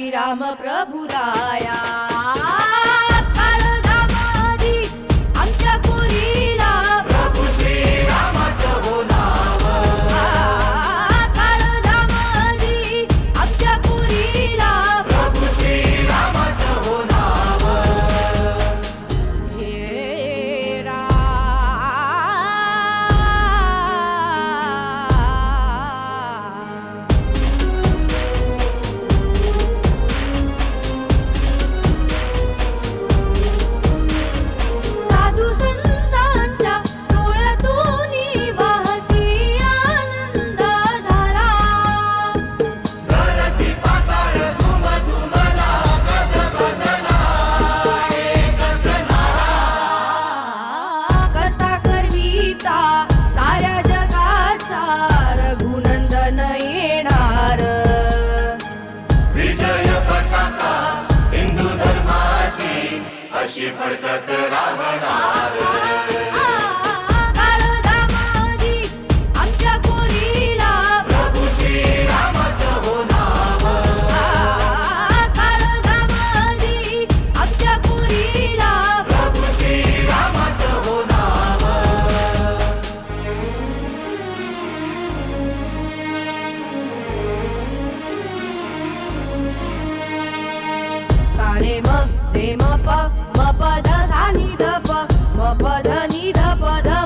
श्रीराम प्रभुराया काळधामादी आमच्या पुरीला प्रभू श्रीरामाचं हो नाव. काळधामादी आमच्या पुरीला प्रभू श्रीरामाचं हो नाव. हे साधू संतांच्या डोळ्यातून वाहती आनंदधारा धरती पाताळ धुम धुमला गजबजला एकच नारा. करता करविता साऱ्या जगाचा रघुनंदन येणार विजय पताका हिंदू धर्माची अशी फडकत राहणार. काळधामादी आमच्या पोरीला प्रभू श्रीरामाचं हो नाव. काळधामादी आमच्या पोरीला प्रभू श्रीरामाचं हो नाव. सारे म रे म प म प ध सा नि ध प म प ध नि ध प ध